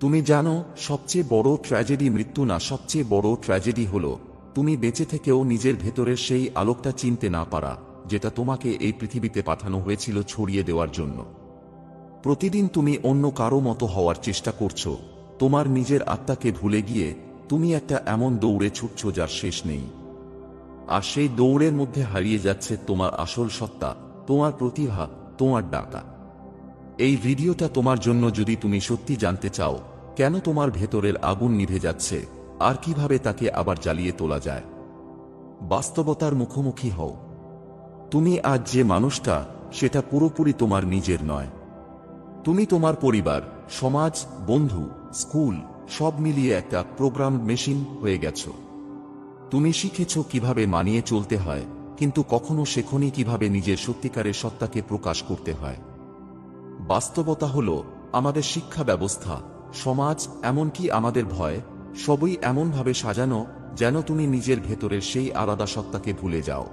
তুমি জানো, সবচেয়ে বড় ট্র্যাজেডি মৃত্যু না, সবচেয়ে বড় ট্র্যাজেডি হলো তুমি বেঁচে থেকেও নিজের ভেতরের সেই আলোকটা চিনতে না পারা, যেটা তোমাকে এই পৃথিবীতে পাঠানো হয়েছিল ছড়িয়ে দেওয়ার জন্য। প্রতিদিন তুমি অন্য কারো মতো হওয়ার চেষ্টা করছো, তোমার নিজের আত্মাকে ভুলে গিয়ে তুমি একটা এমন দৌড়ে ছুটছ যার শেষ নেই। আর সেই দৌড়ের মধ্যে হারিয়ে যাচ্ছে তোমার আসল সত্তা, তোমার প্রতিভা, তোমার ডাকা। এই ভিডিওটা তোমার জন্য, যদি তুমি সত্যি জানতে চাও কেন তোমার ভেতরের আগুন নিভে যাচ্ছে আর কিভাবে তাকে আবার জ্বালিয়ে তোলা যায়। বাস্তবতার মুখোমুখি হও। তুমি আজ যে মানুষটা, সেটা পুরোপুরি তোমার নিজের নয়। তুমি তোমার পরিবার, সমাজ, বন্ধু, স্কুল সব মিলিয়ে একটা প্রোগ্রাম মেশিন হয়ে গেছো। তুমি শিখেছ কিভাবে মানিয়ে চলতে হয়, কিন্তু কখনো শেখনি কিভাবে নিজের সত্যিকারের সত্তাকে প্রকাশ করতে হয়। বাস্তবতা হলো, আমাদের শিক্ষা ব্যবস্থা, সমাজ, এমনকি আমাদের ভয়, সবই এমনভাবে সাজানো যেন তুমি নিজের ভেতরের সেই আলাদা সত্তাকে ভুলে যাও।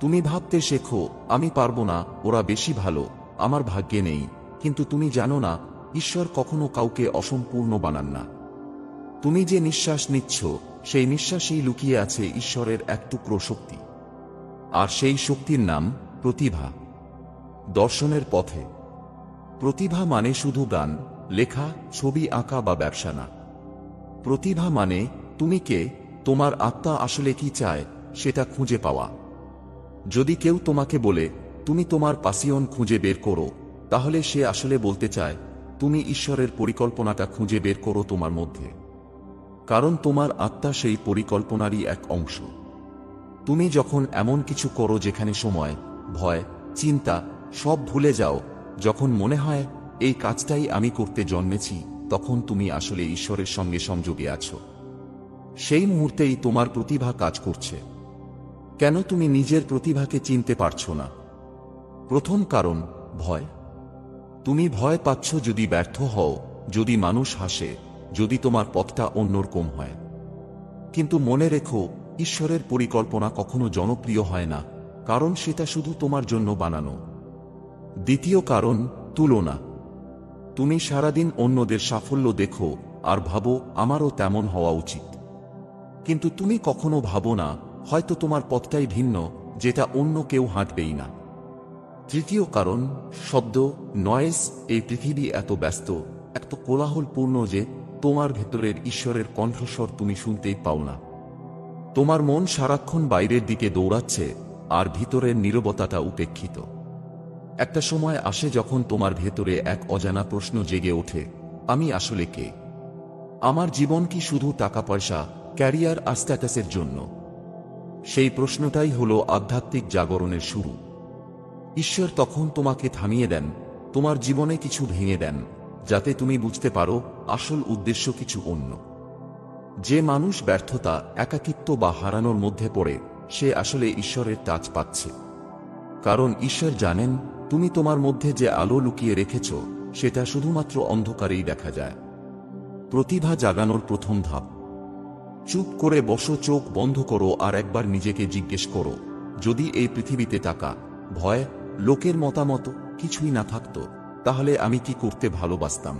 তুমি ভাবতে শেখো, আমি পারবো না, ওরা বেশি ভালো, আমার ভাগ্যে নেই। কিন্তু তুমি জানো না, ঈশ্বর কখনো কাউকে অসম্পূর্ণ বানান না। তুমি যে নিঃশ্বাস নিচ্ছ, সেই নিঃশ্বাসেই লুকিয়ে আছে ঈশ্বরের এক টুকরো শক্তি। আর সেই শক্তির নাম প্রতিভা। দর্শনের পথে প্রতিভা মানে শুধু গান, লেখা, ছবি আঁকা বা ব্যবসা না। প্রতিভা মানে তুমি কে, তোমার আত্মা আসলে কি চায় সেটা খুঁজে পাওয়া। যদি কেউ তোমাকে বলে তুমি তোমার প্যাশন খুঁজে বের করো, তাহলে সে আসলে বলতে চায় তুমি ঈশ্বরের পরিকল্পনাটা খুঁজে বের করো তোমার মধ্যে। কারণ তোমার আত্মা সেই পরিকল্পনারই এক অংশ। তুমি যখন এমন কিছু করো যেখানে সময়, ভয়, চিন্তা সব ভুলে যাও, যখন মনে হয় এই কাজটাই আমি করতে জন্মেছি, তখন তুমি আসলে ঈশ্বরের সঙ্গে সংযোগে আছো। সেই মুহূর্তেই তোমার প্রতিভা কাজ করছে। কেন তুমি নিজের প্রতিভাকে চিনতে পারছো না? প্রথম কারণ, ভয়। তুমি ভয় পাচ্ছ যদি ব্যর্থ হও, যদি মানুষ হাসে, যদি তোমার পথটা অন্যরকম হয়। কিন্তু মনে রেখো, ঈশ্বরের পরিকল্পনা কখনো জনপ্রিয় হয় না, কারণ সেটা শুধু তোমার জন্য বানানো। দ্বিতীয় কারণ, তুলনা। তুমি সারাদিন অন্যদের সাফল্য দেখো আর ভাবো আমারও তেমন হওয়া উচিত। কিন্তু তুমি কখনো ভাবো না, হয়তো তোমার পথটাই ভিন্ন, যেটা অন্য কেউ হাঁটবেই না। তৃতীয় কারণ, শব্দ, নয়েজ। এই পৃথিবী এত ব্যস্ত, এত কোলাহলপূর্ণ যে তোমার ভেতরের ঈশ্বরের কণ্ঠস্বর তুমি শুনতেই পাও না। তোমার মন সারাক্ষণ বাইরের দিকে দৌড়াচ্ছে আর ভিতরের নীরবতাটা উপেক্ষিত। একটা সময় আসে যখন তোমার ভেতরে এক অজানা প্রশ্ন জেগে ওঠে, আমি আসলে কে? আমার জীবন কি শুধু টাকা পয়সা, ক্যারিয়ার আর স্ট্যাটাসের জন্য? সেই প্রশ্নটাই হলো আধ্যাত্মিক জাগরণের শুরু। ঈশ্বর তখন তোমাকে থামিয়ে দেন, তোমার জীবনে কিছু ভেঙে দেন, যাতে তুমি বুঝতে পারো আসল উদ্দেশ্য কিছু অন্য। যে মানুষ ব্যর্থতা, একাকিত্ব বা হারানোর মধ্যে পড়ে, সে আসলে ঈশ্বরের টাচ পাচ্ছে। কারণ ঈশ্বর জানেন তুমি তোমার মধ্যে যে আলো লুকিয়ে রেখেছ, সেটা শুধুমাত্র অন্ধকারেই দেখা যায়। প্রতিভা জাগানোর প্রথম ধাপ। চুপ করে বসো, চোখ বন্ধ করো আর একবার নিজেকে জিজ্ঞেস করো, যদি এই পৃথিবীতে টাকা, ভয়, লোকের মতামত কিছুই না থাকতো, তাহলে আমি কি করতে ভালোবাসতাম?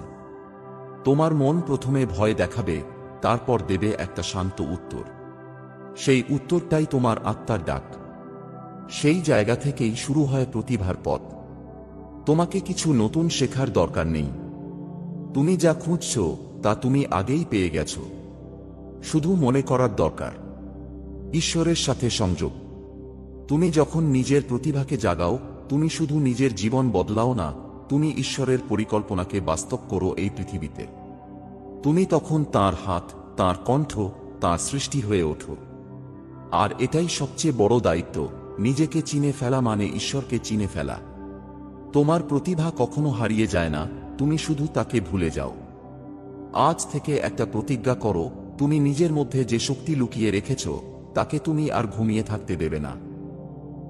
তোমার মন প্রথমে ভয় দেখাবে, তারপর দেবে একটা শান্ত উত্তর। সেই উত্তরটাই তোমার আত্মার ডাক। সেই জায়গা থেকেই শুরু হয় প্রতিভার পথ। তোমাকে কিছু নতুন শেখার দরকার নেই। তুমি যা খুঁজছ তা তুমি আগেই পেয়ে গেছো। শুধু মনে করার দরকার, ঈশ্বরের সাথে সংযোগ। তুমি যখন নিজের প্রতিভাকে জাগাও, তুমি শুধু নিজের জীবন বদলাও না, তুমি ঈশ্বরের পরিকল্পনাকে বাস্তব করো এই পৃথিবীতে। তুমি তখন তাঁর হাত, তাঁর কণ্ঠ, তাঁর সৃষ্টি হয়ে ওঠো। আর এটাই সবচেয়ে বড় দায়িত্ব, নিজেকে চিনে ফেলা মানে ঈশ্বরকে চিনে ফেলা। তোমার প্রতিভা কখনো হারিয়ে যায় না, তুমি শুধু তাকে ভুলে যাও। আজ থেকে একটা প্রতিজ্ঞা করো, তুমি নিজের মধ্যে যে শক্তি লুকিয়ে রেখেছ, তাকে তুমি আর ঘুমিয়ে থাকতে দেবে না।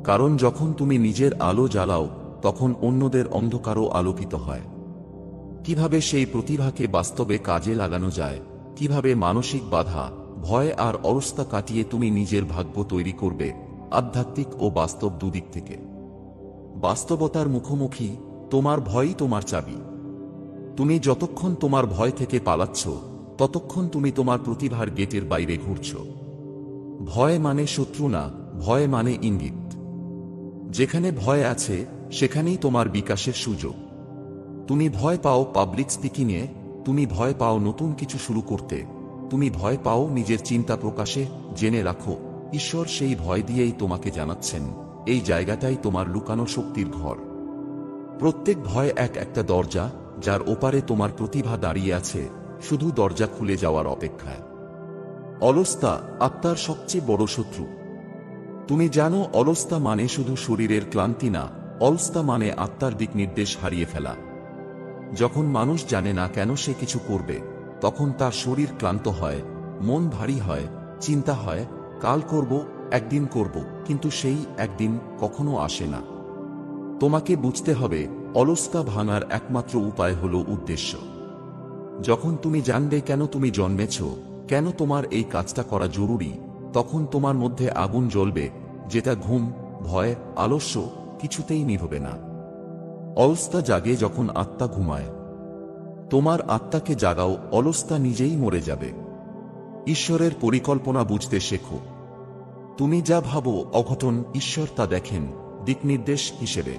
কারণ যখন তুমি নিজের আলো জ্বালাও, তখন অন্যদের অন্ধকারও আলোকিত হয়। কিভাবে সেই প্রতিভাকে বাস্তবে কাজে লাগানো যায়, কিভাবে মানসিক বাধা, ভয় আর অলসতা কাটিয়ে তুমি নিজের ভাগ্য তৈরি করবে, আধ্যাত্মিক ও বাস্তব দুদিক থেকে। বাস্তবতার মুখোমুখি, তোমার ভয়ই তোমার চাবি। তুমি যতক্ষণ তোমার ভয় থেকে পালাচ্ছ, ততক্ষণ তুমি তোমার প্রতিভার গেটের বাইরে ঘুরছ। ভয় মানে শত্রু না, ভয় মানে ইঙ্গিত। যেখানে ভয় আছে, সেখানেই তোমার বিকাশের সুযোগ। তুমি ভয় পাও পাবলিক স্পিকিংয়ে, তুমি ভয় পাও নতুন কিছু শুরু করতে, তুমি ভয় পাও নিজের চিন্তা প্রকাশে। জেনে রাখো, ঈশ্বর সেই ভয় দিয়েই তোমাকে জানাচ্ছেন, এই জায়গাটাই তোমার লুকানো শক্তির ঘর। প্রত্যেক ভয় একটা দরজা, যার ওপারে তোমার প্রতিভা দাঁড়িয়ে আছে, শুধু দরজা খুলে যাওয়ার অপেক্ষায়। অলসতা আত্মার সবচেয়ে বড় শত্রু। তুমি জানো, অলসতা মানে শুধু শরীরের ক্লান্তি না, অলসতা মানে আত্মার দিক নির্দেশ হারিয়ে ফেলা। যখন মানুষ জানে না কেন সে কিছু করবে, তখন তার শরীর ক্লান্ত হয়, মন ভারী হয়, চিন্তা হয়, কাল করব, একদিন করব, কিন্তু সেই একদিন কখনো আসে না। তোমাকে বুঝতে হবে, অলসতা ভাঙার একমাত্র উপায় হল উদ্দেশ্য। যখন তুমি জানবে কেন তুমি জন্মেছ, কেন তোমার এই কাজটা করা জরুরি, তখন তোমার মধ্যে আগুন জ্বলবে, যেটা ঘুম, ভয়, আলস্য কিছুতেই নিভবে না। অলসতা জাগে যখন আত্মা ঘুমায়। তোমার আত্মাকে জাগাও, অলসতা নিজেই মরে যাবে। ঈশ্বরের পরিকল্পনা বুঝতে শেখো। তুমি যা ভাবো অঘটন, ঈশ্বর তা দেখেন দিকনির্দেশ হিসেবে।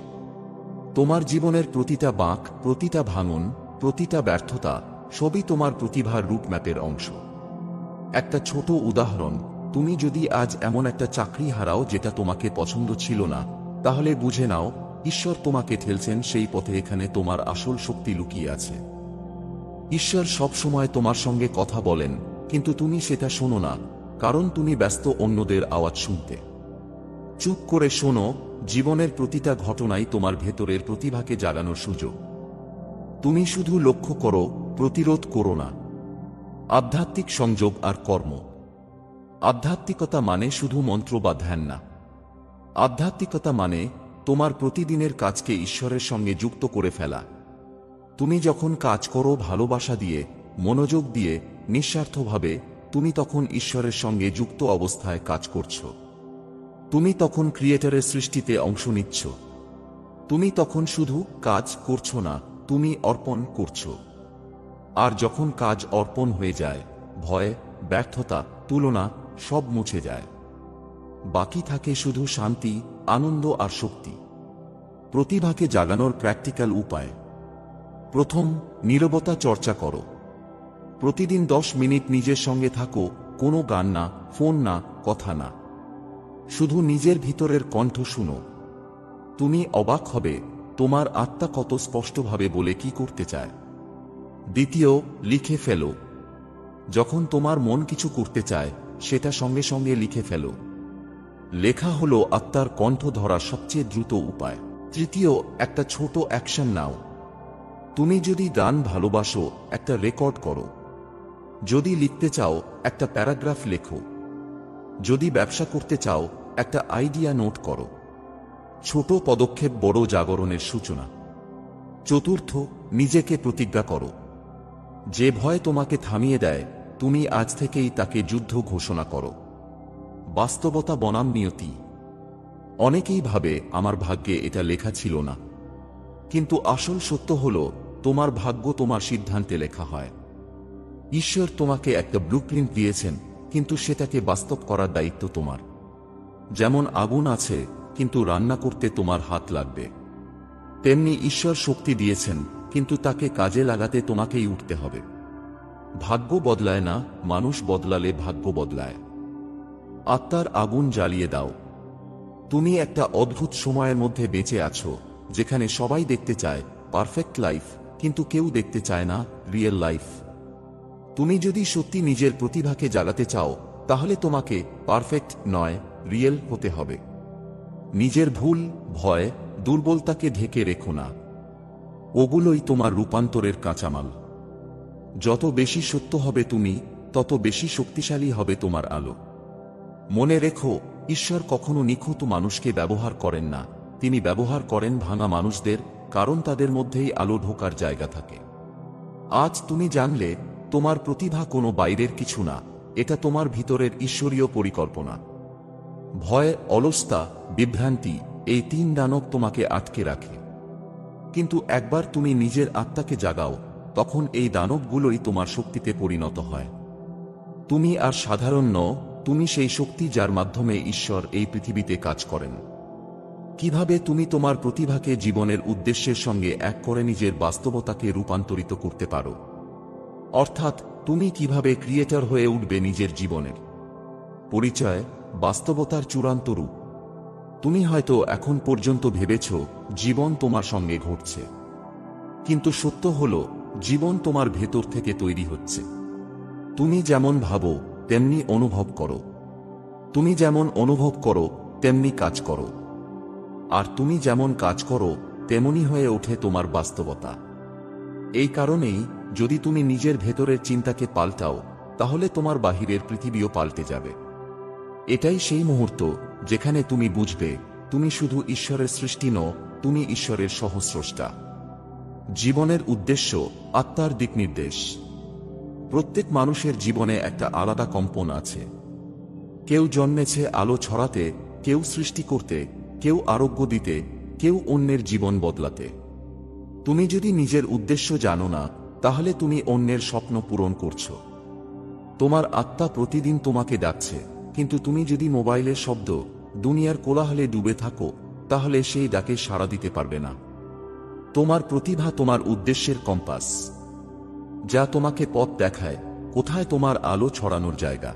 তোমার জীবনের প্রতিটা বাঁক, প্রতিটা ভাঙন, প্রতিটা ব্যর্থতা সবই তোমার প্রতিভার রুটম্যাপের অংশ। একটা ছোট উদাহরণ, তুমি যদি আজ এমন একটা চাকরি হারাও যেটা তোমাকে পছন্দ ছিল না, তাহলে বুঝে নাও, ঈশ্বর তোমাকে ঠেলছেন সেই পথে। এখানে তোমার আসল শক্তি লুকিয়ে আছে। ঈশ্বর সব সময় তোমার সঙ্গে কথা বলেন, কিন্তু তুমি সেটা শোনো না, কারণ তুমি ব্যস্ত অন্যদের আওয়াজ শুনতে। চুপ করে শোনো, জীবনের প্রতিটা ঘটনাই তোমার ভেতরের প্রতিভাকে জাগানোর সুযোগ। তুমি শুধু লক্ষ্য করো, প্রতিরোধ করো না। আধ্যাত্মিক সংযোগ আর কর্ম। আধ্যাত্মিকতা মানে শুধু মন্ত্র বা ধ্যান না। আধ্যাত্মিকতা মানে তোমার প্রতিদিনের কাজকে ঈশ্বরের সঙ্গে যুক্ত করে ফেলা। তুমি যখন কাজ করো ভালোবাসা দিয়ে, মনোযোগ দিয়ে, নিঃস্বার্থভাবে, তুমি তখন ঈশ্বরের সঙ্গে যুক্ত অবস্থায় কাজ করছো। তুমি তখন ক্রিয়েটরের সৃষ্টিতে অংশ নিচ্ছ। তুমি তখন শুধু কাজ করছো না, তুমি অর্পণ করছো। আর যখন কাজ অর্পণ হয়ে যায়, ভয়, ব্যর্থতা, তুলনা সব মুছে যায়। বাকি থাকে শুধু শান্তি, আনন্দ আর শক্তি। প্রতিভাকে জাগানোর প্র্যাকটিক্যাল উপায়। প্রথম, নীরবতা চর্চা করো। প্রতিদিন 10 মিনিট নিজের সঙ্গে থাকো, কোনো গান না, ফোন না, কথা না। শুধু নিজের ভিতরের কণ্ঠ শুনো। তুমি অবাক হবে, তোমার আত্মা কত স্পষ্টভাবে বলে কি করতে চায়। দ্বিতীয়, লিখে ফেলো। যখন তোমার মন কিছু করতে চায়, সেটা সঙ্গে সঙ্গে লিখে ফেলো। লেখা হলো আত্মার কণ্ঠ ধরার সবচেয়ে দ্রুত উপায়। তৃতীয়, একটা ছোট অ্যাকশন নাও। তুমি যদি গান ভালোবাসো, একটা রেকর্ড করো। যদি লিখতে চাও, একটা প্যারাগ্রাফ লেখো। যদি ব্যবসা করতে চাও, একটা আইডিয়া নোট করো। ছোট পদক্ষেপ বড় জাগরণের সূচনা। চতুর্থ, নিজেকে প্রতিজ্ঞা করো। যে ভয় তোমাকে থামিয়ে দেয়, তুমি আজ থেকেই তাকে যুদ্ধ ঘোষণা করো। বাস্তবতা বনাম নিয়তি। অনেকেই ভাবে, আমার ভাগ্যে এটা লেখা ছিল না। কিন্তু আসল সত্য হল, তোমার ভাগ্য তোমার সিদ্ধান্তে লেখা হয়। ঈশ্বর তোমাকে একটা ব্লুপ্রিন্ট দিয়েছেন, কিন্তু সেটাকে বাস্তব করার দায়িত্ব তোমার। যেমন আগুন আছে, কিন্তু রান্না করতে তোমার হাত লাগবে। তেমনি ঈশ্বর শক্তি দিয়েছেন, কিন্তু তাকে কাজে লাগাতে তোমাকেই উঠতে হবে। ভাগ্য বদলায় না, মানুষ বদলালে ভাগ্য বদলায়। আত্মার আগুন জ্বালিয়ে দাও। তুমি একটা অদ্ভুত সময়ের মধ্যে বেঁচে আছো, যেখানে সবাই দেখতে চায় পারফেক্ট লাইফ, কিন্তু কেউ দেখতে চায় না রিয়েল লাইফ। তুমি যদি সত্যি নিজের প্রতিভাকে জাগাতে চাও, তাহলে তোমাকে পারফেক্ট নয়, রিয়েল হতে হবে। নিজের ভুল, ভয়, দুর্বলতাকে ঢেকে রেখো না। ওগুলোই তোমার রূপান্তরের কাঁচামাল। যত বেশি সত্য হবে তুমি, তত বেশি শক্তিশালী হবে তোমার আলো। মনে রেখো, ঈশ্বর কখনো নিখুঁত মানুষকে ব্যবহার করেন না, তিনি ব্যবহার করেন ভাঙা মানুষদের, কারণ তাদের মধ্যেই আলো ঢোকার জায়গা থাকে। আজ তুমি জানলে, তোমার প্রতিভা কোনো বাইরের কিছু না, এটা তোমার ভিতরের ঈশ্বরীয় পরিকল্পনা। ভয়, অলসতা, বিভ্রান্তি, এই 3 দানব তোমাকে আটকে রাখে। কিন্তু একবার তুমি নিজের আত্মাকে জাগাও, তখন এই দানবগুলোই তোমার শক্তিতে পরিণত হয়। তুমি আর সাধারণ নও, তুমি সেই শক্তি যার মাধ্যমে ঈশ্বর এই পৃথিবীতে কাজ করেন। কিভাবে তুমি তোমার প্রতিভাকে জীবনের উদ্দেশ্যের সঙ্গে এক করে নিজের বাস্তবতাকে রূপান্তরিত করতে পারো? অর্থাৎ তুমি কিভাবে ক্রিয়েটর হয়ে উঠবে নিজের জীবনের পরিচয়, বাস্তবতার চূড়ান্ত রূপ। তুমি হয়তো এখন পর্যন্ত ভেবেছ জীবন তোমার সঙ্গে ঘটছে, কিন্তু সত্য হল জীবন তোমার ভেতর থেকে তৈরি হচ্ছে। তুমি যেমন ভাবো তেমনি অনুভব করো, তুমি যেমন অনুভব করো তেমনি কাজ করো, আর তুমি যেমন কাজ করো তেমনি হয়ে ওঠে তোমার বাস্তবতা। এই কারণেই যদি তুমি নিজের ভেতরের চিন্তাকে পাল্টাও, তাহলে তোমার বাহিরের পৃথিবীও পাল্টে যাবে। এটাই সেই মুহূর্ত যেখানে তুমি বুঝবে তুমি শুধু ঈশ্বরের সৃষ্টি নও, তুমি ঈশ্বরের সহস্রষ্টা। জীবনের উদ্দেশ্য, আত্মার দিকনির্দেশ। প্রত্যেক মানুষের জীবনে একটা আলাদা কম্পন আছে। কেউ জন্মেছে আলো ছড়াতে, কেউ সৃষ্টি করতে, কেউ আরোগ্য দিতে, কেউ অন্যের জীবন বদলাতে। তুমি যদি নিজের উদ্দেশ্য জানো না, তাহলে তুমি অন্যের স্বপ্ন পূরণ করছো। তোমার আত্মা প্রতিদিন তোমাকে ডাকছে, কিন্তু তুমি যদি মোবাইলের শব্দ, দুনিয়ার কোলাহলে ডুবে থাকো, তাহলে সেই ডাকে সাড়া দিতে পারবে না। তোমার প্রতিভা তোমার উদ্দেশ্যের কম্পাস, যা তোমাকে পথ দেখায় কোথায় তোমার আলো ছড়ানোর জায়গা।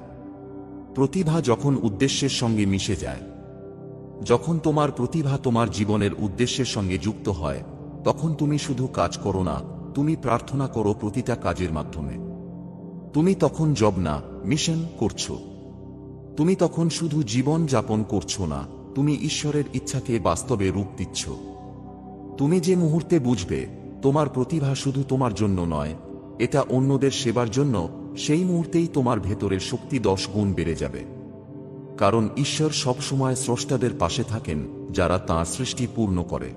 প্রতিভা যখন উদ্দেশ্যের সঙ্গে মিশে যায়, যখন তোমার প্রতিভা তোমার জীবনের উদ্দেশ্যের সঙ্গে যুক্ত হয়, তখন তুমি শুধু কাজ করো না, তুমি প্রার্থনা করো প্রতিটা কাজের মাধ্যমে। তুমি তখন জব না, মিশন করছো। তুমি তখন শুধু জীবন যাপন করছো না, তুমি ঈশ্বরের ইচ্ছাকে বাস্তবে রূপ দিচ্ছ। তুমি যে মুহূর্তে বুঝবে তোমার প্রতিভা শুধু তোমার জন্য নয়, এটা অন্যদের সেবার জন্য, সেই মুহূর্তেই তোমার ভেতরের শক্তি 10 গুণ বেড়ে যাবে। কারণ ঈশ্বর সবসময় স্রষ্টাদের পাশে থাকেন যারা তাঁর সৃষ্টি পূর্ণ করে।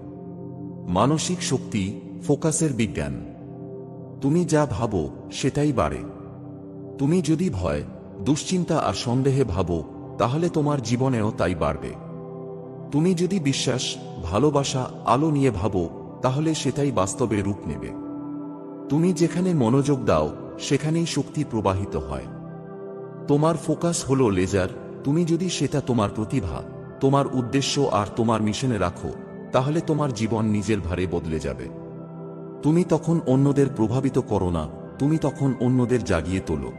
মানসিক শক্তি, ফোকাসের বিজ্ঞান। তুমি যা ভাবো সেটাই বাড়ে। তুমি যদি ভয়, দুশ্চিন্তা আর সন্দেহে ভাবো, তাহলে তোমার জীবনেও তাই বাড়বে। তুমি যদি বিশ্বাস, ভালোবাসা, আলো নিয়ে ভাবো, তাহলে সেটাই বাস্তবে রূপ নেবে। তুমি যেখানে মনোযোগ দাও সেখানেই শক্তি প্রবাহিত হয়। তোমার ফোকাস হলো লেজার। তুমি যদি সেটা তোমার প্রতিভা, তোমার উদ্দেশ্য আর তোমার মিশনে রাখো, তাহলে তোমার জীবন নিজের ভারে বদলে যাবে। তুমি তখন অন্যদের প্রভাবিত করো না, তুমি তখন অন্যদের জাগিয়ে তোলো।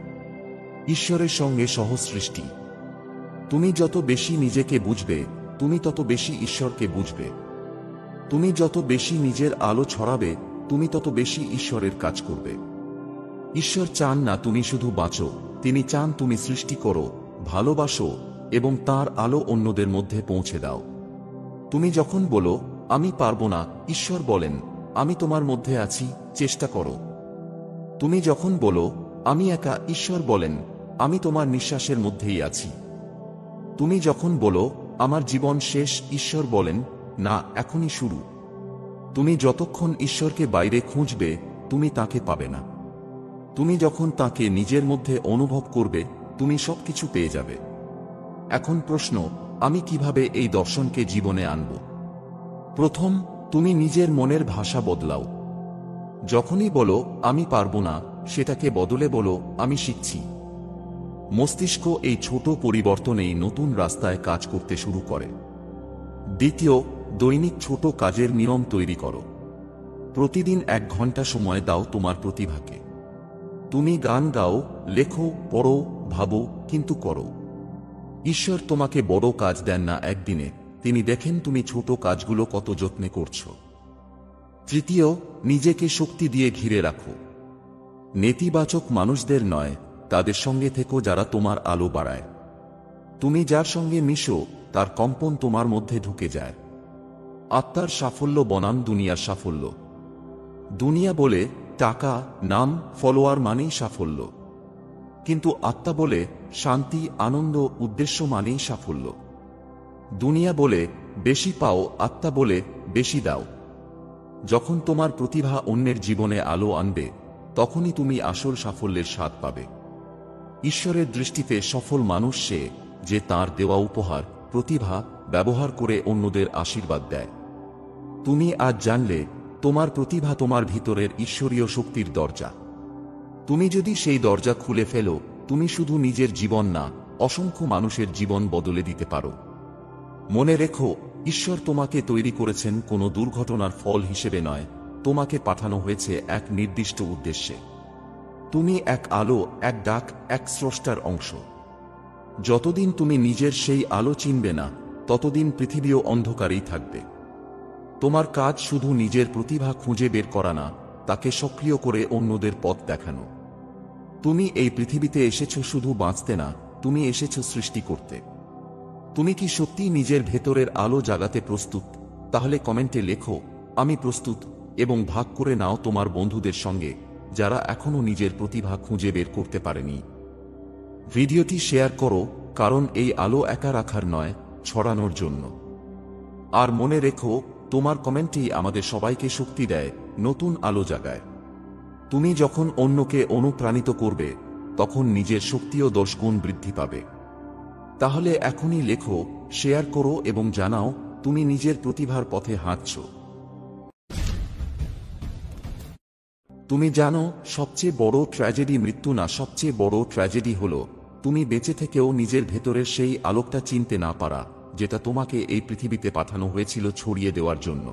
ঈশ্বরের সঙ্গে সহসৃষ্টি। তুমি যত বেশি নিজেকে বুঝবে, তুমি তত বেশি ঈশ্বরকে বুঝবে। তুমি যত বেশি নিজের আলো ছড়াবে, তুমি তত বেশি ঈশ্বরের কাজ করবে। ঈশ্বর চান না তুমি শুধু বাঁচো, তিনি চান তুমি সৃষ্টি করো, ভালোবাসো এবং তার আলো অন্যদের মধ্যে পৌঁছে দাও। তুমি যখন বলো আমি পারবো না, ঈশ্বর বলেন আমি তোমার মধ্যে আছি, চেষ্টা করো। তুমি যখন বলো আমি একা, ঈশ্বর বলেন আমি তোমার নিঃশ্বাসের মধ্যেই আছি। তুমি যখন বলো আমার জীবন শেষ, ঈশ্বর বলেন না, এখনই শুরু। তুমি যতক্ষণ ঈশ্বরকে বাইরে খুঁজবে, তুমি তাকে পাবে না। তুমি যখন তাকে নিজের মধ্যে অনুভব করবে, তুমি সবকিছু পেয়ে যাবে। এখন প্রশ্ন, আমি কিভাবে এই দর্শনকে জীবনে আনব? প্রথম, তুমি নিজের মনের ভাষা বদলাও। যখনই বলো আমি পারবো না, সেটাকে বদলে বলো আমি শিখছি। মস্তিষ্ক এই ছোট পরিবর্তনেই নতুন রাস্তায় কাজ করতে শুরু করে। দ্বিতীয়, দৈনিক ছোট কাজের নিয়ম তৈরি করো। প্রতিদিন 1 ঘন্টা সময় দাও তোমার প্রতিভাকে। তুমি গান গাও, লেখো, পড়ো, ভাবো, কিন্তু করো। ঈশ্বর তোমাকে বড় কাজ দেন না একদিনে, তিনি দেখেন তুমি ছোট কাজগুলো কত যত্নে করছো। তৃতীয়, নিজেকে শক্তি দিয়ে ঘিরে রাখো। নেতিবাচক মানুষদের নয়, তাদের সঙ্গে থেকো যারা তোমার আলো বাড়ায়। তুমি যার সঙ্গে মিশো, তার কম্পন তোমার মধ্যে ঢুকে যায়। আত্মার সাফল্য বনাম দুনিয়ার সাফল্য। দুনিয়া বলে টাকা, নাম, ফলোয়ার মানেই সাফল্য, কিন্তু আত্মা বলে শান্তি, আনন্দ, উদ্দেশ্য মানেই সাফল্য। দুনিয়া বলে বেশি পাও, আত্মা বলে বেশি দাও। যখন তোমার প্রতিভা অন্যের জীবনে আলো আনবে, তখনই তুমি আসল সাফল্যের স্বাদ পাবে। ঈশ্বরের দৃষ্টিতে সফল মানুষ সে, যে তাঁর দেওয়া উপহার, প্রতিভা ব্যবহার করে অন্যদের আশীর্বাদ দেয়। তুমি আজ জানলে তোমার প্রতিভা তোমার ভিতরের ঈশ্বরীয় শক্তির দরজা। তুমি যদি সেই দরজা খুলে ফেলো, তুমি শুধু নিজের জীবন না, অসংখ্য মানুষের জীবন বদলে দিতে পারো। মনে রেখো, ঈশ্বর তোমাকে তৈরি করেছেন কোনো দুর্ঘটনার ফল হিসেবে নয়, তোমাকে পাঠানো হয়েছে এক নির্দিষ্ট উদ্দেশ্যে। তুমি এক আলো, এক ডাক, এক স্রষ্টার অংশ। যতদিন তুমি নিজের সেই আলো চিনবে না, ততদিন পৃথিবীও অন্ধকারেই থাকবে। তোমার কাজ শুধু নিজের প্রতিভা খুঁজে বের করা না, তাকে সক্রিয় করে অন্যদের পথ দেখানো। তুমি এই পৃথিবীতে এসেছো শুধু বাঁচতে না, তুমি এসেছো সৃষ্টি করতে। তুমি কি সত্যিই নিজের ভেতরের আলো জাগাতে প্রস্তুত? তাহলে কমেন্টে লেখো, আমি প্রস্তুত, এবং ভাগ করে নাও তোমার বন্ধুদের সঙ্গে, যারা এখনো নিজের প্রতিভা খুঁজে বের করতে পারেনি। ভিডিওটি শেয়ার করো, কারণ এই আলো একা রাখার নয়, ছড়ানোর জন্য। আর মনে রেখো, তোমার কমেন্টই আমাদের সবাইকে শক্তি দেয়, নতুন আলো জাগায়। তুমি যখন অন্যকে অনুপ্রাণিত করবে, তখন নিজের শক্তিও 10 গুণ বৃদ্ধি পাবে। তাহলে এখনই লেখো, শেয়ার করো এবং জানাও তুমি নিজের প্রতিভার পথে হাঁটছ। তুমি জানো, সবচেয়ে বড় ট্র্যাজেডি মৃত্যু না, সবচেয়ে বড় ট্র্যাজেডি হলো তুমি বেঁচে থেকেও নিজের ভেতরের সেই আলোকটা চিনতে না পারা, যেটা তোমাকে এই পৃথিবীতে পাঠানো হয়েছিল ছড়িয়ে দেওয়ার জন্য।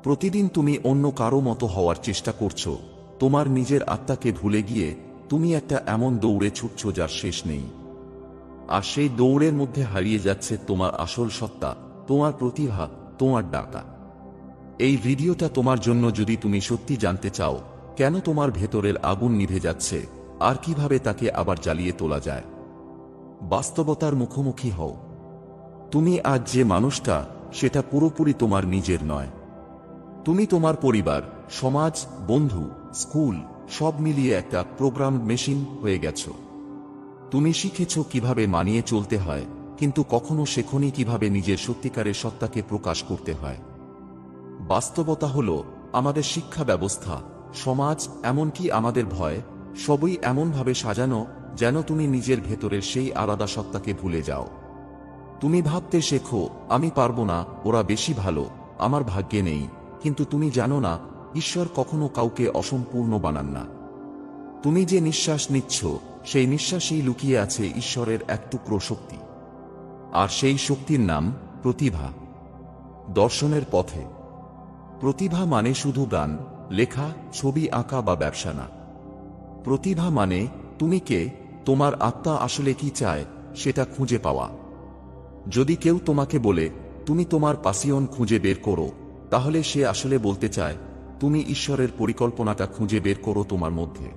প্রতিদিন তুমি অন্য কারো মতো হওয়ার চেষ্টা করছো, তোমার নিজের আত্মাকে ভুলে গিয়ে তুমি একটা এমন দৌড়ে ছুটছ যার শেষ নেই। আর সেই দৌড়ের মধ্যে হারিয়ে যাচ্ছে তোমার আসল সত্তা, তোমার প্রতিভা, তোমার ডাকা। এই ভিডিওটা তোমার জন্য। যদি তুমি সত্যি জানতে চাও কেন তোমার ভেতরের আগুন নিভে যাচ্ছে আর কিভাবে তাকে আবার জ্বালিয়ে তোলা যায়, বাস্তবতার মুখোমুখি হও। তুমি আজ যে মানুষটা, সেটা পুরোপুরি তোমার নিজের নয়। তুমি তোমার পরিবার, সমাজ, বন্ধু, স্কুল সব মিলিয়ে একটা প্রোগ্রাম মেশিন হয়ে গেছো। তুমি শিখেছো কিভাবে মানিয়ে চলতে হয়, কিন্তু কখনো শেখোনি কিভাবে নিজের সত্যিকারের সত্তাকে প্রকাশ করতে হয়। বাস্তবতা হলো, আমাদের শিক্ষা ব্যবস্থা, সমাজ, এমনকি আমাদের ভয়, সবই এমনভাবে সাজানো যেন তুমি নিজের ভেতরের সেই আলাদা সত্তাকে ভুলে যাও। তুমি ভাবতে শেখো, আমি পারবো না, ওরা বেশি ভালো, আমার ভাগ্যে নেই। কিন্তু তুমি জানো না, ঈশ্বর কখনো কাউকে অসম্পূর্ণ বানান না। তুমি যে নিঃশ্বাস নিচ্ছ, সেই নিঃশ্বাসেই লুকিয়ে আছে ঈশ্বরের এক টুকরো শক্তি। আর সেই শক্তির নাম প্রতিভা। দর্শনের পথে প্রতিভা মানে শুধু গান, লেখা, ছবি আঁকা বা ব্যবসা না। প্রতিভা মানে তুমি কে, তোমার আত্মা আসলে কি চায়, সেটা খুঁজে পাওয়া। যদি কেউ তোমাকে বলে তুমি তোমার প্যাশন খুঁজে বের করো, তাহলে সে আসলে বলতে চায় তুমি ঈশ্বরের পরিকল্পনাটা খুঁজে বের করো তোমার মধ্যে।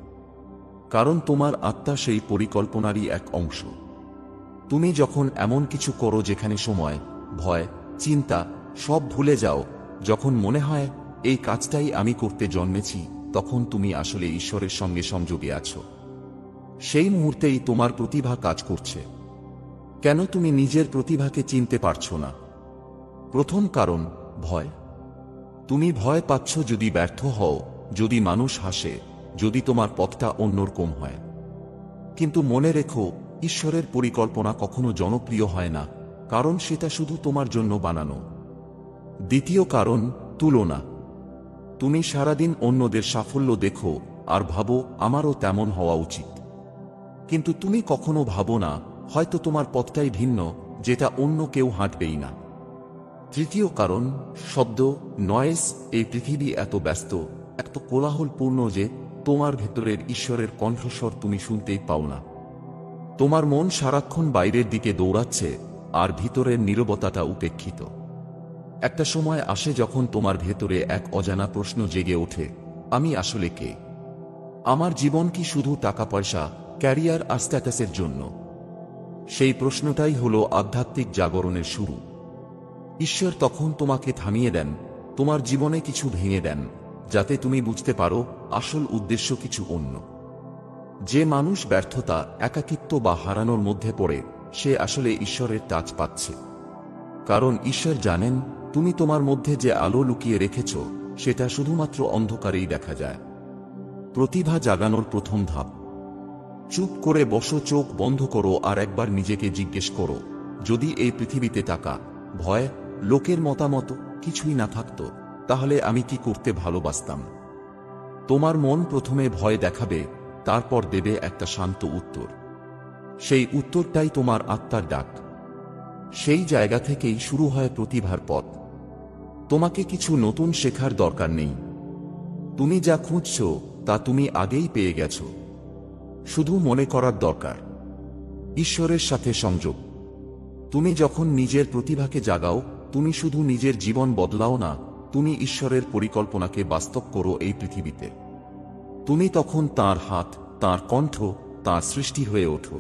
কারণ তোমার আত্মা সেই পরিকল্পনারই এক অংশ। তুমি যখন এমন কিছু করো যেখানে সময়, ভয়, চিন্তা সব ভুলে যাও, যখন মনে হয় এই কাজটাই আমি করতে জন্মেছি, তখন তুমি আসলে ঈশ্বরের সঙ্গে সংযোগে আছো। সেই মুহূর্তেই তোমার প্রতিভা কাজ করছে। কেন তুমি নিজের প্রতিভাকে চিনতে পারছো না? প্রথম কারণ, ভয়। তুমি ভয় পাচ্ছ যদি ব্যর্থ হও, যদি মানুষ হাসে, যদি তোমার পথটা অন্যরকম হয়। কিন্তু মনে রেখো, ঈশ্বরের পরিকল্পনা কখনো জনপ্রিয় হয় না, কারণ সেটা শুধু তোমার জন্য বানানো। দ্বিতীয় কারণ, তুলনা। তুমি সারাদিন অন্যদের সাফল্য দেখো আর ভাবো আমারও তেমন হওয়া উচিত। কিন্তু তুমি কখনো ভাবো না, হয়তো তোমার পথটাই ভিন্ন, যেটা অন্য কেউ হাঁটবেই না। তৃতীয় কারণ, শব্দ, নয়েজ। এই পৃথিবী এত ব্যস্ত, এত কোলাহলপূর্ণ যে তোমার ভেতরের ঈশ্বরের কণ্ঠস্বর তুমি শুনতেই পাও না। তোমার মন সারাক্ষণ বাইরের দিকে দৌড়াচ্ছে, আর ভিতরের নীরবতাটা উপেক্ষিত। একটা সময় আসে যখন তোমার ভেতরে এক অজানা প্রশ্ন জেগে ওঠে, আমি আসলে কে? আমার জীবন কি শুধু টাকা পয়সা, ক্যারিয়ার আর স্ট্যাটাসের জন্য? সেই প্রশ্নটাই হলো আধ্যাত্মিক জাগরণের শুরু। ঈশ্বর তখন তোমাকে থামিয়ে দেন, তোমার জীবনে কিছু ভেঙে দেন, যাতে তুমি বুঝতে পারো আসল উদ্দেশ্য কিছু অন্য। যে মানুষ ব্যর্থতা, একাকিত্ব বা হারানোর মধ্যে পড়ে, সে আসলে ঈশ্বরের টাচ পাচ্ছে। কারণ ঈশ্বর জানেন তুমি তোমার মধ্যে যে আলো লুকিয়ে রেখেছ, সেটা শুধুমাত্র অন্ধকারেই দেখা যায়। প্রতিভা জাগানোর প্রথম ধাপ। চুপ করে বসো, চোখ বন্ধ করো আর একবার নিজেকে জিজ্ঞেস করো, যদি এই পৃথিবীতে টাকা, ভয়, লোকের মতামত কিছুই না থাকতো, তাহলে আমি কি করতে ভালোবাসতাম। তোমার মন প্রথমে ভয় দেখাবে, তারপর দেবে একটা শান্ত উত্তর। সেই উত্তরটাই তোমার আত্মার ডাক। সেই জায়গা থেকেই শুরু হয় প্রতিভার পথ। তোমাকে কিছু নতুন শেখার দরকার নেই। তুমি যা খুঁজছ তা তুমি আগেই পেয়ে গেছো। শুধু মনে করার দরকার ঈশ্বরের সাথে সংযোগ। তুমি যখন নিজের প্রতিভাকে জাগাও, তুমি শুধু নিজের জীবন বদলাও না, তুমি ঈশ্বরের পরিকল্পনাকে বাস্তব করো এই পৃথিবীতে। তুমি তখন তাঁর হাত, তাঁর কণ্ঠ, তাঁর সৃষ্টি হয়ে ওঠো।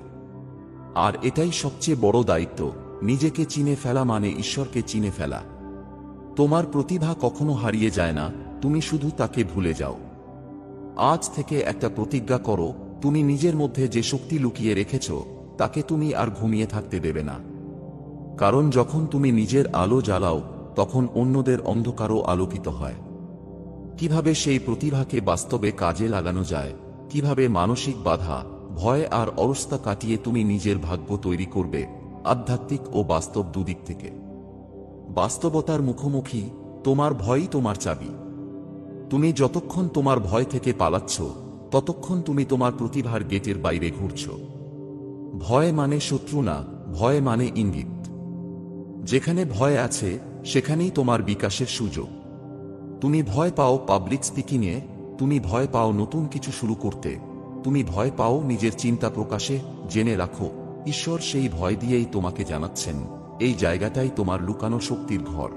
আর এটাই সবচেয়ে বড় দায়িত্ব, নিজেকে চিনে ফেলা মানে ঈশ্বরকে চিনে ফেলা। তোমার প্রতিভা কখনো হারিয়ে যায় না, তুমি শুধু তাকে ভুলে যাও। আজ থেকে একটা প্রতিজ্ঞা করো, তুমি নিজের মধ্যে যে শক্তি লুকিয়ে রেখেছ তাকে তুমি আর ঘুমিয়ে থাকতে দেবে না। কারণ যখন তুমি নিজের আলো জ্বালাও, তখন অন্যদের অন্ধকারও আলোকিত হয়। কিভাবে সেই প্রতিভাকে বাস্তবে কাজে লাগানো যায়, কিভাবে মানসিক বাধা, ভয় আর অলসতা কাটিয়ে তুমি নিজের ভাগ্য তৈরি করবে, আধ্যাত্মিক ও বাস্তব দুদিক থেকে। বাস্তবতার মুখোমুখি, তোমার ভয়ই তোমার চাবি। তুমি যতক্ষণ তোমার ভয় থেকে পালাচ্ছ, ততক্ষণ তুমি তোমার প্রতিভার গেটের বাইরে ঘুরছ। ভয় মানে শত্রু না, ভয় মানে ইঙ্গিত। যেখানে ভয় আছে, সেখানেই তোমার বিকাশের সুযোগ। তুমি ভয় পাও পাবলিক স্পিকিংয়ে, তুমি ভয় পাও নতুন কিছু শুরু করতে, তুমি ভয় পাও নিজের চিন্তা প্রকাশে, জেনে রাখো, ঈশ্বর সেই ভয় দিয়েই তোমাকে জানাচ্ছেন, এই জায়গাটাই তোমার লুকানো শক্তির ঘর।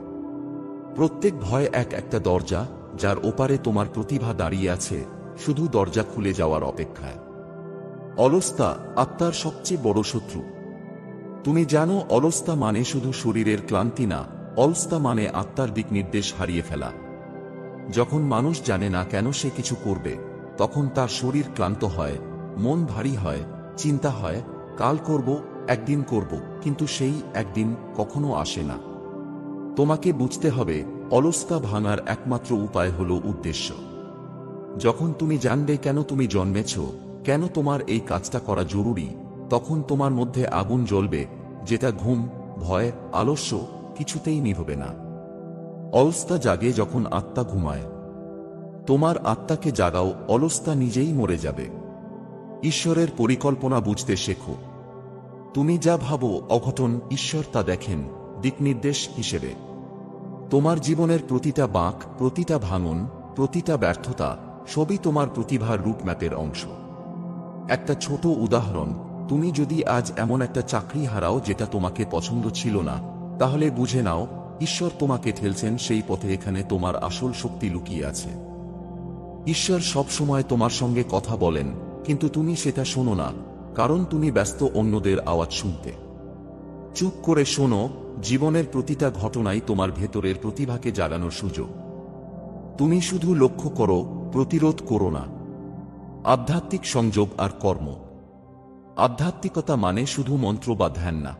প্রত্যেক ভয় একটা দরজা, যার ওপারে তোমার প্রতিভা দাঁড়িয়ে আছে, শুধু দরজা খুলে যাওয়ার অপেক্ষায়। অলসতা আত্মার সবচেয়ে বড় শত্রু। তুমি জানো, অলসতা মানে শুধু শরীরের ক্লান্তি না, অলসতা মানে আত্মার দিক নির্দেশ হারিয়ে ফেলা। যখন মানুষ জানে না কেন সে কিছু করবে, তখন তার শরীর ক্লান্ত হয়, মন ভারী হয়, চিন্তা হয়, কাল করব, একদিন করব, কিন্তু সেই একদিন কখনো আসে না। তোমাকে বুঝতে হবে, অলসতা ভাঙার একমাত্র উপায় হলো উদ্দেশ্য। যখন তুমি জানবে কেন তুমি জন্মেছ, কেন তোমার এই কাজটা করা জরুরি, তখন তোমার মধ্যে আগুন জ্বলবে, যেটা ঘুম, ভয়, আলস্য কিছুতেই নিভবে না। অলসতা জাগে যখন আত্মা ঘুমায়। তোমার আত্মাকে জাগাও, অলসতা নিজেই মরে যাবে। ঈশ্বরের পরিকল্পনা বুঝতে শেখো। তুমি যা ভাবো অঘটন, ঈশ্বর তা দেখেন দিকনির্দেশ হিসেবে। তোমার জীবনের প্রতিটা বাঁক, প্রতিটা ভাঙন, প্রতিটা ব্যর্থতা সবই তোমার প্রতিভার রুটম্যাপের অংশ। একটা ছোট উদাহরণ, তুমি যদি আজ এমন একটা চাকরি হারাও যেটা তোমাকে পছন্দ ছিল না, তাহলে বুঝে নাও, ঈশ্বর তোমাকে ঠেলছেন সেই পথে। এখানে তোমার আসল শক্তি লুকিয়ে আছে। ঈশ্বর সব সময় তোমার সঙ্গে কথা বলেন, কিন্তু তুমি সেটা শোনো না, কারণ তুমি ব্যস্ত অন্যদের আওয়াজ শুনতে। চুপ করে শোনো, জীবনের প্রতিটা ঘটনাই তোমার ভেতরের প্রতিভাকে জাগানোর সুযোগ। তুমি শুধু লক্ষ্য করো, প্রতিরোধ করো না। আধ্যাত্মিক সংযোগ আর কর্ম। আধ্যাত্মিকতা মানে শুধু মন্ত্র বা ধ্যান না।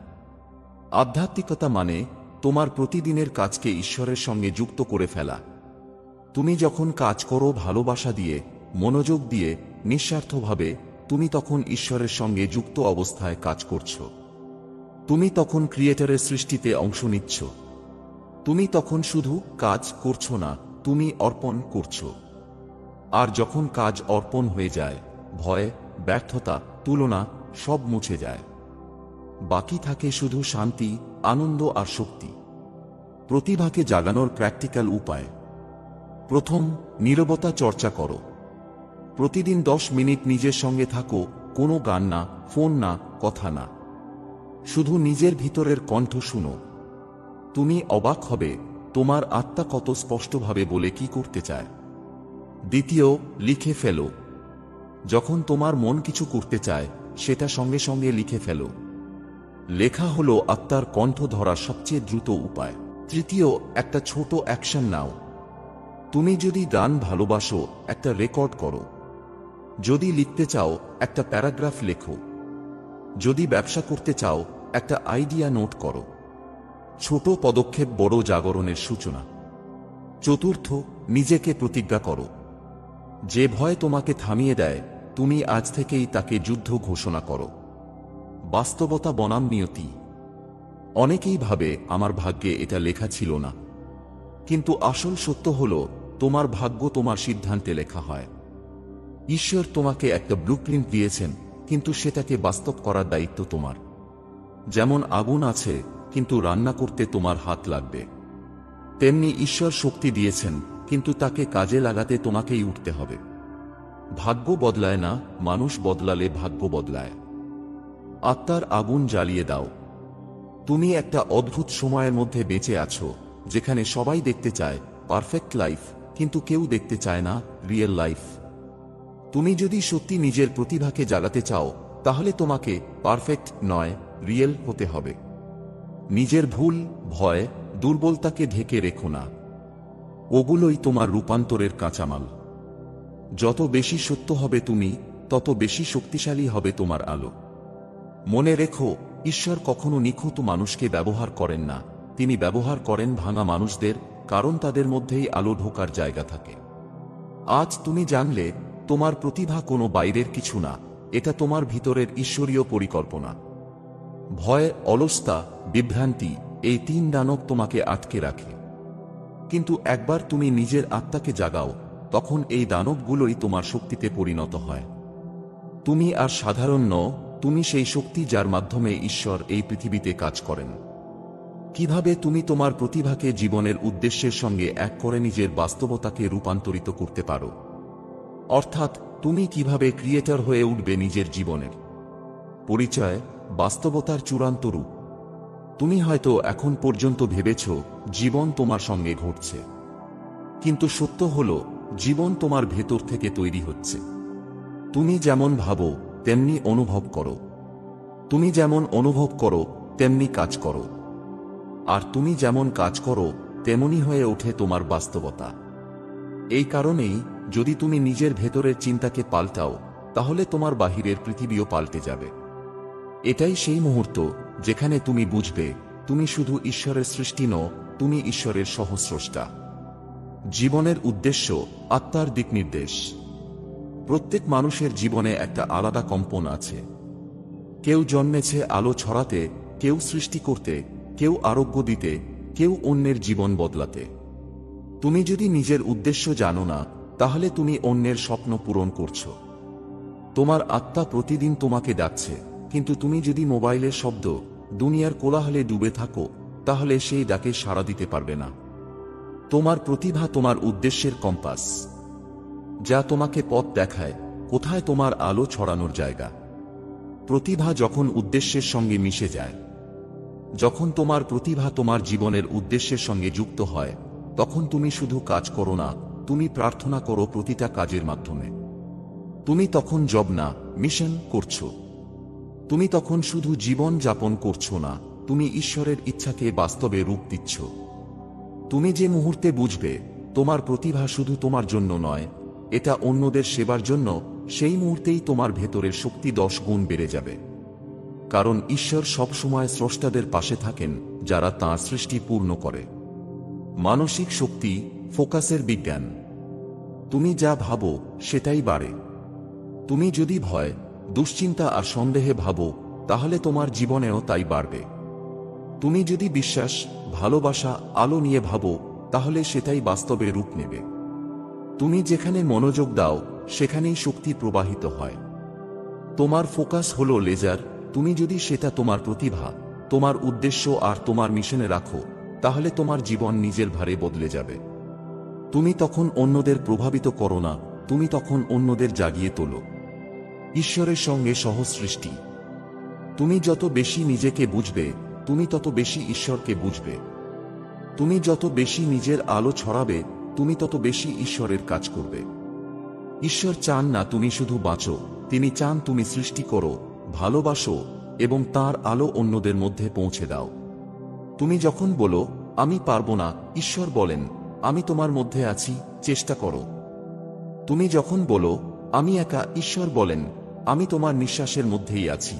আধ্যাত্মিকতা মানে তোমার প্রতিদিনের কাজকে ঈশ্বরের সঙ্গে যুক্ত করে ফেলা। তুমি যখন কাজ করো ভালোবাসা দিয়ে, মনোযোগ দিয়ে, নিঃস্বার্থভাবে, তুমি তখন ঈশ্বরের সঙ্গে যুক্ত অবস্থায় কাজ করছো। তুমি তখন ক্রিয়েটরের সৃষ্টিতে অংশ নিচ্ছ। তুমি তখন শুধু কাজ করছো না, তুমি অর্পণ করছো। আর যখন কাজ অর্পণ হয়ে যায়, ভয়, ব্যর্থতা, তুলনা সব মুছে যায়। বাকি থাকে শুধু শান্তি, আনন্দ আর শক্তি। প্রতিভাকে জাগানোর প্র্যাকটিক্যাল উপায়। প্রথম, নীরবতা চর্চা করো। প্রতিদিন 10 মিনিট নিজের সঙ্গে থাকো, কোনো গান না, ফোন না, কথা না। শুধু নিজের ভিতরের কণ্ঠ শুনো। তুমি অবাক হবে, তোমার আত্মা কত স্পষ্টভাবে বলে কি করতে চায়। দ্বিতীয়, লিখে ফেলো। যখন তোমার মন কিছু করতে চায়, সেটা সঙ্গে সঙ্গে লিখে ফেলো। লেখা হলো আত্মার কণ্ঠ ধরার সবচেয়ে দ্রুত উপায়। তৃতীয়, একটা ছোট অ্যাকশন নাও। তুমি যদি গান ভালোবাসো, একটা রেকর্ড করো। যদি লিখতে চাও, একটা প্যারাগ্রাফ লেখো। যদি ব্যবসা করতে চাও, একটা আইডিয়া নোট করো। ছোট পদক্ষেপ বড় জাগরণের সূচনা। চতুর্থ, নিজেকে প্রতিজ্ঞা করো। যে ভয় তোমাকে থামিয়ে দেয়, তুমি আজ থেকেই তাকে যুদ্ধ ঘোষণা করো। বাস্তবতা বনাম নিয়তি। অনেকেই ভাবে, আমার ভাগ্যে এটা লেখা ছিল না। কিন্তু আসল সত্য হল, তোমার ভাগ্য তোমার সিদ্ধান্তে লেখা হয়। ঈশ্বর তোমাকে একটা ব্লুপ্রিন্ট দিয়েছেন, কিন্তু সেটাকে বাস্তব করার দায়িত্ব তোমার। যেমন আগুন আছে, কিন্তু রান্না করতে তোমার হাত লাগবে। তেমনি ঈশ্বর শক্তি দিয়েছেন, কিন্তু তাকে কাজে লাগাতে তোমাকেই উঠতে হবে। ভাগ্য বদলায় না, মানুষ বদলালে ভাগ্য বদলায়। আত্মার আগুন জ্বালিয়ে দাও। তুমি একটা অদ্ভুত সময়ের মধ্যে বেঁচে আছো, যেখানে সবাই দেখতে চায় পারফেক্ট লাইফ, কিন্তু কেউ দেখতে চায় না রিয়েল লাইফ। তুমি যদি সত্যি নিজের প্রতিভাকে জাগাতে চাও, তাহলে তোমাকে পারফেক্ট নয়, রিয়েল হতে হবে। নিজের ভুল, ভয়, দুর্বলতাকে ঢেকে রেখো না। ওগুলোই তোমার রূপান্তরের কাঁচামাল। যত বেশি সত্য হবে তুমি, তত বেশি শক্তিশালী হবে তোমার আলো। মনে রেখো, ঈশ্বর কখনো নিখুঁত মানুষকে ব্যবহার করেন না, তিনি ব্যবহার করেন ভাঙা মানুষদের, কারণ তাদের মধ্যেই আলো ঢোকার জায়গা থাকে। আজ তুমি জানলে, তোমার প্রতিভা কোনো বাইরের কিছু না, এটা তোমার ভিতরের ঈশ্বরীয় পরিকল্পনা। ভয়, অলসতা, বিভ্রান্তি, এই 3 দানব তোমাকে আটকে রাখে। কিন্তু একবার তুমি নিজের আত্মাকে জাগাও, তখন এই দানবগুলোই তোমার শক্তিতে পরিণত হয়। তুমি আর সাধারণ নও, তুমি সেই শক্তি যার মাধ্যমে ঈশ্বর এই পৃথিবীতে কাজ করেন। কিভাবে তুমি তোমার প্রতিভাকে জীবনের উদ্দেশ্যের সঙ্গে এক করে নিজের বাস্তবতাকে রূপান্তরিত করতে পারো? অর্থাৎ, তুমি কিভাবে ক্রিয়েটর হয়ে উঠবে নিজের জীবনের। পরিচয়, বাস্তবতার চূড়ান্ত রূপ। তুমি হয়তো এখন পর্যন্ত ভেবেছ জীবন তোমার সঙ্গে ঘটছে, কিন্তু সত্য হল, জীবন তোমার ভেতর থেকে তৈরি হচ্ছে। তুমি যেমন ভাবো তেমনি অনুভব করো, তুমি যেমন অনুভব করো তেমনি কাজ করো, আর তুমি যেমন কাজ করো তেমনি হয়ে ওঠে তোমার বাস্তবতা। এই কারণেই, যদি তুমি নিজের ভেতরের চিন্তাকে পাল্টাও, তাহলে তোমার বাহিরের পৃথিবীও পাল্টে যাবে। এটাই সেই মুহূর্ত যেখানে তুমি বুঝবে, তুমি শুধু ঈশ্বরের সৃষ্টি নও, তুমি ঈশ্বরের সহস্রষ্টা। জীবনের উদ্দেশ্য, আত্মার দিকনির্দেশ। প্রত্যেক মানুষের জীবনে একটা আলাদা কম্পন আছে। কেউ জন্মেছে আলো ছড়াতে, কেউ সৃষ্টি করতে, কেউ আরোগ্য দিতে, কেউ অন্যের জীবন বদলাতে। তুমি যদি নিজের উদ্দেশ্য জানো না, তাহলে তুমি অন্যের স্বপ্ন পূরণ করছো। তোমার আত্মা প্রতিদিন তোমাকে ডাকছে, কিন্তু তুমি যদি মোবাইলের শব্দ, দুনিয়ার কোলাহলে ডুবে থাকো, তাহলে সেই ডাকে সাড়া দিতে পারবে না। তোমার প্রতিভা তোমার উদ্দেশ্যের কম্পাস, যা তোমাকে পথ দেখায় কোথায় তোমার আলো ছড়ানোর জায়গা। প্রতিভা যখন উদ্দেশ্যের সঙ্গে মিশে যায়, যখন তোমার প্রতিভা তোমার জীবনের উদ্দেশ্যের সঙ্গে যুক্ত হয়, তখন তুমি শুধু কাজ করো না, তুমি প্রার্থনা করো প্রতিটা কাজের মাধ্যমে। তুমি তখন জব না, মিশন করছো। তুমি তখন শুধু জীবন যাপন করছো না, তুমি ঈশ্বরের ইচ্ছাকে বাস্তবে রূপ দিচ্ছ। তুমি যে মুহূর্তে বুঝবে তোমার প্রতিভা শুধু তোমার জন্য নয়, এটা অন্যদের সেবার জন্য, সেই মুহূর্তেই তোমার ভেতরের শক্তি 10 গুণ বেড়ে যাবে। কারণ ঈশ্বর সব সময় স্রষ্টাদের পাশে থাকেন, যারা তাঁর সৃষ্টি পূর্ণ করে। মানসিক শক্তি, ফোকাসের বিজ্ঞান। তুমি যা ভাবো সেটাই বাড়ে। তুমি যদি ভয়, দুশ্চিন্তা আর সন্দেহে ভাবো, তাহলে তোমার জীবনেও তাই বাড়বে। তুমি যদি বিশ্বাস, ভালোবাসা, আলো নিয়ে ভাবো, তাহলে সেটাই বাস্তবে রূপ নেবে। তুমি যেখানে মনোযোগ দাও, সেখানেই শক্তি প্রবাহিত হয়। তোমার ফোকাস হলো লেজার, তুমি যদি সেটা তোমার প্রতিভা, তোমার উদ্দেশ্য আর তোমার মিশনে রাখো, তাহলে তোমার জীবন নিজের ভারে বদলে যাবে। তুমি তখন অন্যদের প্রভাবিত করো না, তুমি তখন অন্যদের জাগিয়ে তোলো। ঈশ্বরের সঙ্গে সহসৃষ্টি। তুমি যত বেশি নিজেকে বুঝবে, তুমি তত বেশি ঈশ্বরকে বুঝবে। তুমি যত বেশি নিজের আলো ছড়াবে, তুমি তত বেশি ঈশ্বরের কাজ করবে। ঈশ্বর চান না তুমি শুধু বাঁচো, তিনি চান তুমি সৃষ্টি করো, ভালোবাসো এবং তাঁর আলো অন্যদের মধ্যে পৌঁছে দাও। তুমি যখন বলো, আমি পারবো না, ঈশ্বর বলেন, আমি তোমার মধ্যে আছি, চেষ্টা করো। তুমি যখন বলো, আমি একা, ঈশ্বর বলেন, আমি তোমার নিঃশ্বাসের মধ্যেই আছি।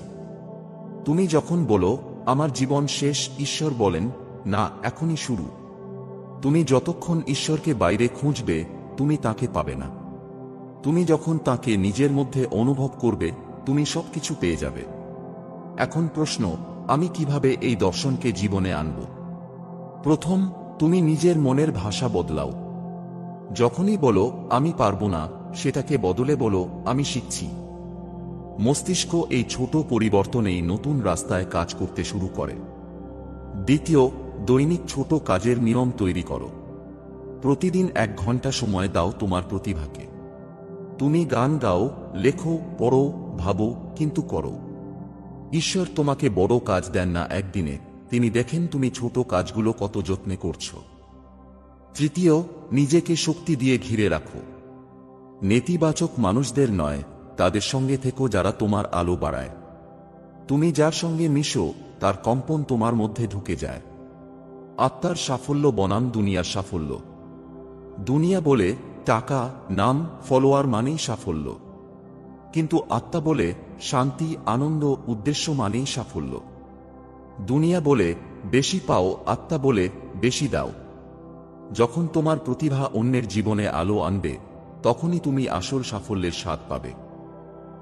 তুমি যখন বলো, আমার জীবন শেষ, ঈশ্বর বলেন, না, এখনই শুরু। তুমি যতক্ষণ ঈশ্বরকে বাইরে খুঁজবে, তুমি তাকে পাবে না। তুমি যখন তাকে নিজের মধ্যে অনুভব করবে, তুমি সবকিছু পেয়ে যাবে। এখন প্রশ্ন, আমি কিভাবে এই দর্শনকে জীবনে আনব? প্রথম, তুমি নিজের মনের ভাষা বদলাও। যখনই বলো আমি পারবো না, সেটাকে বদলে বলো আমি শিখছি। মস্তিষ্ক এই ছোট পরিবর্তনেই নতুন রাস্তায় কাজ করতে শুরু করে। দ্বিতীয়, দৈনিক ছোট কাজের নিয়ম তৈরি করো। প্রতিদিন 1 ঘন্টা সময় দাও তোমার প্রতিভাকে। তুমি গান গাও, লেখো, পড়ো, ভাবো, কিন্তু করো। ঈশ্বর তোমাকে বড় কাজ দেন না একদিনে, তিনি দেখেন তুমি ছোট কাজগুলো কত যত্নে করছো। তৃতীয়, নিজেকে শক্তি দিয়ে ঘিরে রাখো। নেতিবাচক মানুষদের নয়, তাদের সঙ্গে থেকো যারা তোমার আলো বাড়ায়। তুমি যার সঙ্গে মিশো তার কম্পন তোমার মধ্যে ঢুকে যায়। আত্মার সাফল্য বনাম দুনিয়ার সাফল্য। দুনিয়া বলে টাকা, নাম, ফলোয়ার মানেই সাফল্য, কিন্তু আত্মা বলে শান্তি, আনন্দ, উদ্দেশ্য মানেই সাফল্য। দুনিয়া বলে বেশি পাও, আত্মা বলে বেশি দাও। যখন তোমার প্রতিভা অন্যের জীবনে আলো আনবে, তখনই তুমি আসল সাফল্যের স্বাদ পাবে।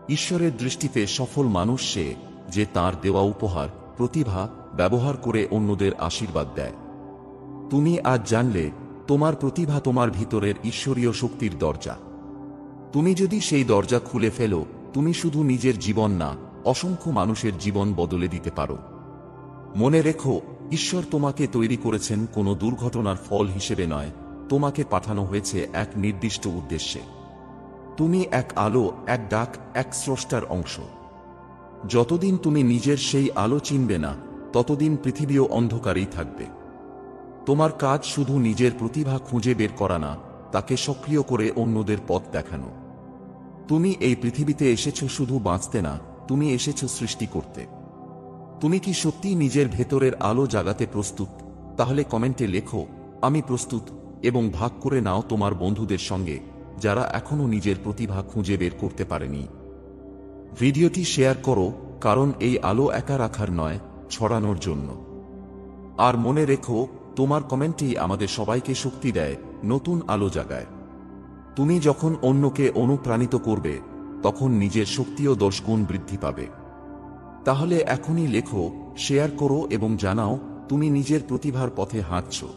ঈশ্বরের দৃষ্টিতে সফল মানুষ সে, যে তাঁর দেওয়া উপহার, প্রতিভা ব্যবহার করে অন্যদের আশীর্বাদ দেয়। তুমি আজ জানলে তোমার প্রতিভা তোমার ভিতরের ঈশ্বরীয় শক্তির দরজা। তুমি যদি সেই দরজা খুলে ফেলো, তুমি শুধু নিজের জীবন না, অসংখ্য মানুষের জীবন বদলে দিতে পারো। মনে রেখো, ঈশ্বর তোমাকে তৈরি করেছেন কোনো দুর্ঘটনার ফল হিসেবে নয়, তোমাকে পাঠানো হয়েছে এক নির্দিষ্ট উদ্দেশ্যে। তুমি এক আলো, এক ডাক, এক স্রষ্টার অংশ। যতদিন তুমি নিজের সেই আলো চিনবে না, ততদিন পৃথিবীও অন্ধকারেই থাকবে। তোমার কাজ শুধু নিজের প্রতিভা খুঁজে বের করা না, তাকে সক্রিয় করে অন্যদের পথ দেখানো। তুমি এই পৃথিবীতে এসেছো শুধু বাঁচতে না, তুমি এসেছো সৃষ্টি করতে। তুমি কি সত্যিই নিজের ভেতরের আলো জাগাতে প্রস্তুত? তাহলে কমেন্টে লেখো আমি প্রস্তুত, এবং ভাগ করে নাও তোমার বন্ধুদের সঙ্গে, যারা এখনো নিজের প্রতিভা খুঁজে বের করতে পারেনি। ভিডিওটি শেয়ার করো, কারণ এই আলো একা রাখার নয়, ছড়ানোর জন্য। আর মনে রেখো, তোমার কমেন্টই আমাদের সবাইকে শক্তি দেয়, নতুন আলো জাগায়। তুমি যখন অন্যকে অনুপ্রাণিত করবে, তখন নিজের শক্তিও 10 গুণ বৃদ্ধি পাবে। তাহলে এখনই লেখো, শেয়ার করো এবং জানাও তুমি নিজের প্রতিভার পথে হাঁটছো।